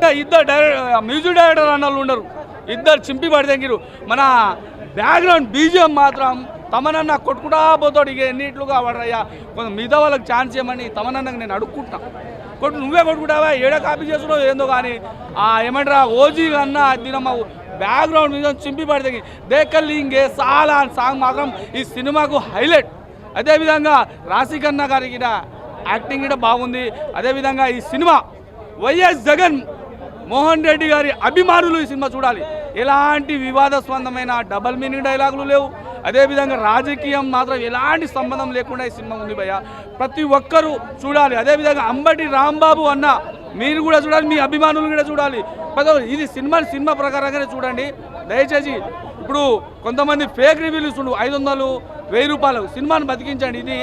అదేవిధంగా ఇద్దరు music director అన్న వాళ్ళు ఉండరు, ఇద్దరు చింపి పడితెంగిరు. మన బ్యాక్గ్రౌండ్ బీజిఎం మాత్రం తమనన్న కొట్టుకుంటా పోతాడు. ఇక ఎన్నిట్లుగా వాడయ్యా కొంచెం మిగతా వాళ్ళకి ఛాన్స్ ఇవ్వమని తమనన్నకు నేను అడుక్కుంటున్నా. నువ్వే కొట్టుకుంటావా, ఏడా కాపీ చేసుకున్నావు ఏందో కానీ ఏమంటారా ఓజీ అన్న తినమ్మ బ్యాక్గ్రౌండ్ మీద చింపి పడితే దేకల్లింగే సాలా సాంగ్ మాత్రం ఈ సినిమాకు హైలైట్. అదేవిధంగా రాశికన్న గారికి యాక్టింగ్ కూడా బాగుంది. అదేవిధంగా ఈ సినిమా వైఎస్ జగన్ మోహన్ రెడ్డి గారి అభిమానులు ఈ సినిమా చూడాలి. ఎలాంటి వివాదాస్పందమైన డబల్ మీనింగ్ డైలాగులు లేవు. అదేవిధంగా రాజకీయం మాత్రం ఎలాంటి సంబంధం లేకుండా ఈ సినిమా ఉంది భయ్య, ప్రతి ఒక్కరూ చూడాలి. అదేవిధంగా అంబటి రాంబాబు అన్న మీరు కూడా చూడాలి, మీ అభిమానులు కూడా చూడాలి. ఇది సినిమా ప్రకారంగానే చూడండి దయచేసి. ఇప్పుడు కొంతమంది ఫేక్ రివ్యూలు చూడు 500, 1000 రూపాయలు సినిమాని బతికించండి. ఇది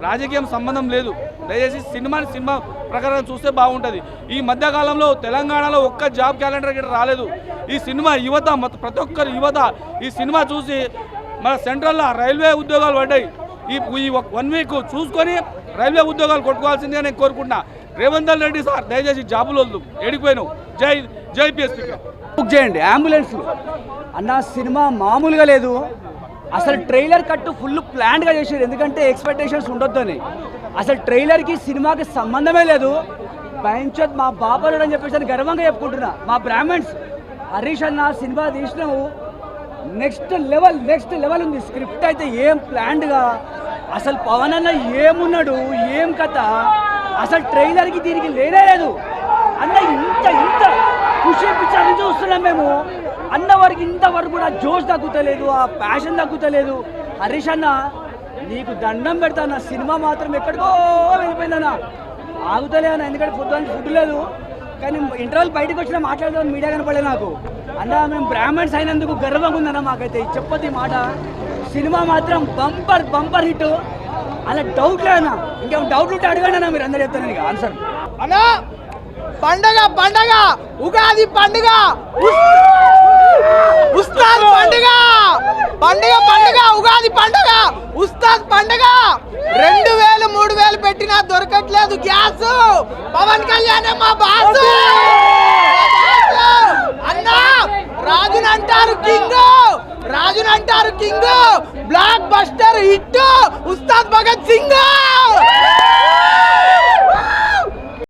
రాజకీయం సంబంధం లేదు. దయచేసి సినిమా ప్రకారం చూస్తే బాగుంటుంది. ఈ మధ్యకాలంలో తెలంగాణలో ఒక్క జాబ్ క్యాలెండర్ గిట్ట రాలేదు. ఈ సినిమా యువత ప్రతి ఒక్కరు యువత ఈ సినిమా చూసి మన సెంట్రల్లో రైల్వే ఉద్యోగాలు పడ్డాయి. ఈ 1 వీక్ చూసుకొని రైల్వే ఉద్యోగాలు కొట్టుకోవాల్సిందిగా నేను కోరుకుంటున్నా. రేవంత్ రెడ్డి సార్ దయచేసి జాబులు వద్దు, ఎడిపోయినావు. జై పిఎస్పీ బుక్ చేయండి అంబులెన్స్లు అన్న. సినిమా మామూలుగా లేదు అసలు. ట్రైలర్ కట్టు ఫుల్ ప్లాన్గా చేసారు, ఎందుకంటే ఎక్స్పెక్టేషన్స్ ఉండొద్దని. అసలు ట్రైలర్కి సినిమాకి సంబంధమే లేదు. భయంచోత్ మా బాబాలు అని చెప్పేసి గర్వంగా చెప్పుకుంటున్నా. మా బ్రాహ్మణ్స్ హరీష్ అన్న సినిమా తీసినావు నెక్స్ట్ లెవెల్ ఉంది. స్క్రిప్ట్ అయితే ఏం ప్లాన్డ్గా, అసలు పవన్ అన్న ఏమున్నాడు ఏం కథ, అసలు ట్రైలర్కి దీనికి లేనే లేదు అన్న. ఇంత ఖుషి పిక్చర్ని చూస్తున్నాం మేము అన్న వారికి. ఇంతవరకు కూడా జోష్ తగ్గుతలేదు, ఆ ప్యాషన్ తగ్గుతలేదు. హరీష్ అన్న నీకు దండం పెడతా అన్న. సినిమా మాత్రం ఎక్కడికో వెళ్ళిపోయిందన్న, ఆగుతలే అన్న. ఎందుకంటే ఫుడ్ లేదు, కానీ ఇంటర్వెల్ బయటకు వచ్చినా మాట్లాడదాం మీడియా కనపడలే నాకు అన్న. మేము బ్రాహ్మణ్స్ అయినందుకు గర్వంగా ఉందన్న మాకైతే. చెప్పొద్దు ఈ మాట. సినిమా మాత్రం బంపర్ హిట్, అలా డౌట్ లేదన్న. ఇంకేం డౌట్ ఉంటే అడగండి అన్న, మీరు అందరూ చెప్తాను ఇక ఆన్సర్ అన్న. పండగ ఉగాది పండుగ, ఉస్తాద్ పండుగ ఉగాది పండుగ, ఉస్తాద్ పండుగ. 2000 3000 పెట్టినా దొరకట్లేదు గ్యాస్. పవన్ కళ్యాణ్ మా బాసు అన్నా. రాజునంటారు king, blockbuster hit Ustaad Bhagat Singh.